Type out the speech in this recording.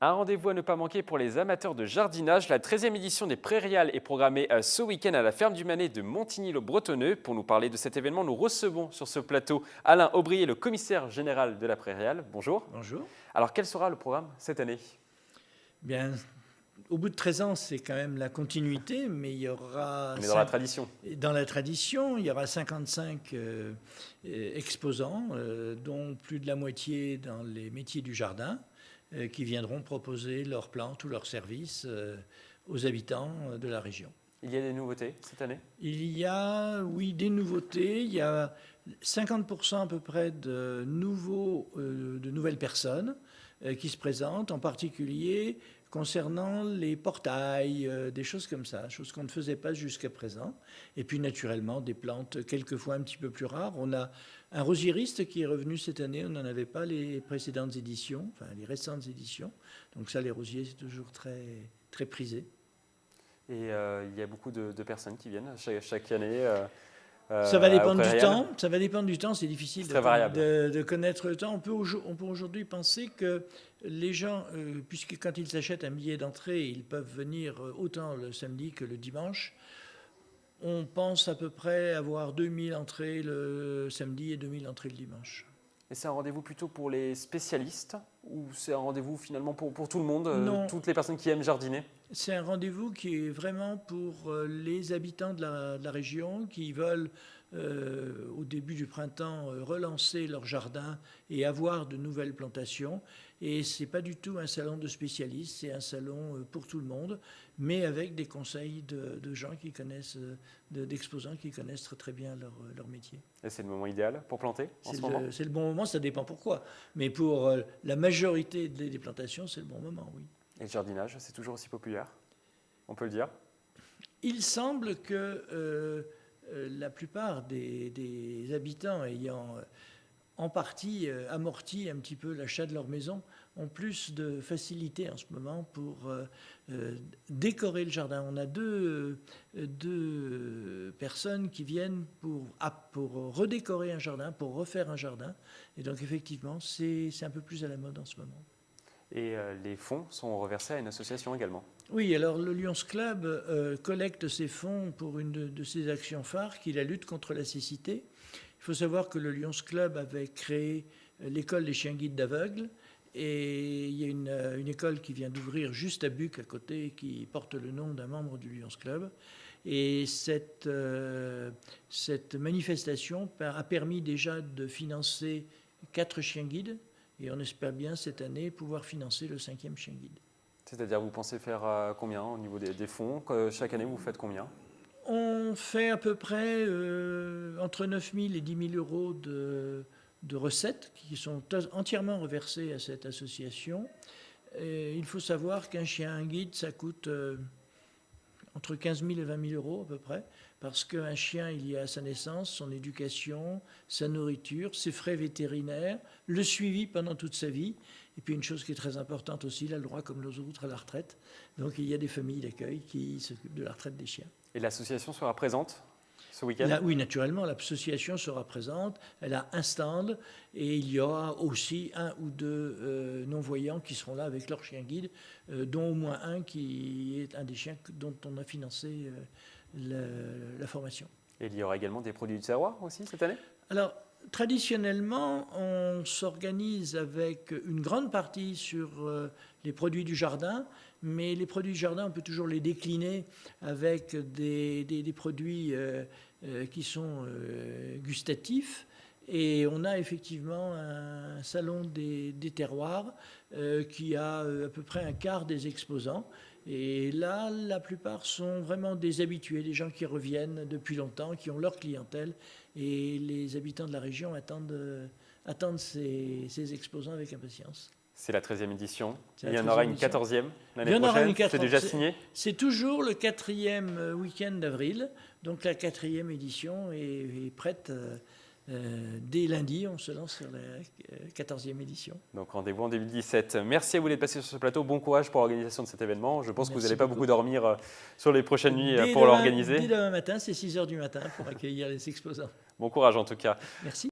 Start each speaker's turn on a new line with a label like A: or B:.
A: Un rendez-vous à ne pas manquer pour les amateurs de jardinage. La 13e édition des Prairiales est programmée ce week-end à la ferme du Manet de Montigny-le-Bretonneux. Pour nous parler de cet événement, nous recevons sur ce plateau Alain Aubrier, le commissaire général de la Prairiale. Bonjour.
B: Bonjour.
A: Alors, quel sera le programme cette année?
B: Bien, au bout de 13 ans, c'est quand même la continuité, mais il y aura...
A: On est dans la tradition.
B: Dans la tradition, il y aura 55 exposants, dont plus de la moitié dans les métiers du jardin, qui viendront proposer leurs plantes ou leurs services aux habitants de la région.
A: Il y a des nouveautés cette année?
B: Il y a, oui, des nouveautés. Il y a 50% à peu près de nouvelles personnes qui se présentent, en particulier concernant les portails, des choses comme ça, choses qu'on ne faisait pas jusqu'à présent. Et puis naturellement, des plantes quelquefois un petit peu plus rares. On a un rosieriste qui est revenu cette année, on n'en avait pas les précédentes éditions, enfin les récentes éditions. Donc ça, les rosiers, c'est toujours très, très prisé.
A: Et il y a beaucoup de personnes qui viennent chaque année.
B: Ça va dépendre du temps. Ça va dépendre du temps. C'est difficile de connaître le temps. On peut aujourd'hui penser que les gens, puisque quand ils s'achètent un billet d'entrée, ils peuvent venir autant le samedi que le dimanche. On pense à peu près avoir 2000 entrées le samedi et 2000 entrées le dimanche.
A: Et c'est un rendez-vous plutôt pour les spécialistes ou c'est un rendez-vous finalement pour tout le monde, toutes les personnes qui aiment jardiner?
B: C'est un rendez-vous qui est vraiment pour les habitants de la région qui veulent, au début du printemps, relancer leur jardin et avoir de nouvelles plantations. Et ce n'est pas du tout un salon de spécialistes, c'est un salon pour tout le monde, mais avec des conseils de gens qui connaissent, d'exposants qui connaissent très, très bien leur métier.
A: Et c'est le moment idéal pour planter en ce moment?
B: C'est le bon moment, ça dépend pourquoi. Mais pour la majorité des plantations, c'est le bon moment, oui.
A: Et le jardinage, c'est toujours aussi populaire, on peut le dire?
B: Il semble que la plupart des habitants ayant en partie amorti un petit peu l'achat de leur maison ont plus de facilité en ce moment pour décorer le jardin. On a deux personnes qui viennent pour redécorer un jardin, pour refaire un jardin. Et donc effectivement, c'est un peu plus à la mode en ce moment.
A: Et les fonds sont reversés à une association également?
B: Oui, alors le Lions Club collecte ses fonds pour une de ses actions phares, qui est la lutte contre la cécité. Il faut savoir que le Lions Club avait créé l'école des chiens guides d'aveugles, et il y a une école qui vient d'ouvrir juste à Buc, à côté, qui porte le nom d'un membre du Lions Club. Et cette manifestation a permis déjà de financer 4 chiens guides, et on espère bien cette année pouvoir financer le 5e chien guide.
A: C'est-à-dire, vous pensez faire combien au niveau des fonds? Chaque année, vous faites combien?
B: On fait à peu près entre 9 000 et 10 000 euros de recettes qui sont entièrement reversées à cette association. Et il faut savoir qu'un chien guide, ça coûte entre 15 000 et 20 000 euros à peu près, parce qu'un chien, il y a sa naissance, son éducation, sa nourriture, ses frais vétérinaires, le suivi pendant toute sa vie, et puis une chose qui est très importante aussi, il a le droit comme les autres à la retraite. Donc il y a des familles d'accueil qui s'occupent de la retraite des chiens.
A: Et l'association sera présente ce week-end?
B: Oui, naturellement, l'association sera présente, elle a un stand, et il y aura aussi 1 ou 2 non-voyants qui seront là avec leur chien guide, dont au moins un qui est un des chiens dont on a financé la formation.
A: Et il y aura également des produits du terroir aussi cette année?
B: Alors, traditionnellement, on s'organise avec une grande partie sur les produits du jardin, mais les produits du jardin, on peut toujours les décliner avec des produits qui sont gustatifs. Et on a effectivement un salon des terroirs qui a à peu près un quart des exposants. Et là, la plupart sont vraiment des habitués, des gens qui reviennent depuis longtemps, qui ont leur clientèle. Et les habitants de la région attendent ces exposants avec impatience.
A: C'est la 13e édition. Il y en aura une 14e l'année prochaine. C'est déjà signé?
B: C'est toujours le 4e week-end d'avril. Donc la 4e édition est prête. Dès lundi, on se lance sur la 14e édition.
A: Donc rendez-vous en 2017. Merci à vous d'être passé sur ce plateau. Bon courage pour l'organisation de cet événement. Je pense que vous n'allez pas beaucoup dormir sur les prochaines nuits pour l'organiser.
B: Dès demain matin, c'est 6 h du matin pour accueillir les exposants.
A: Bon courage en tout cas.
B: Merci.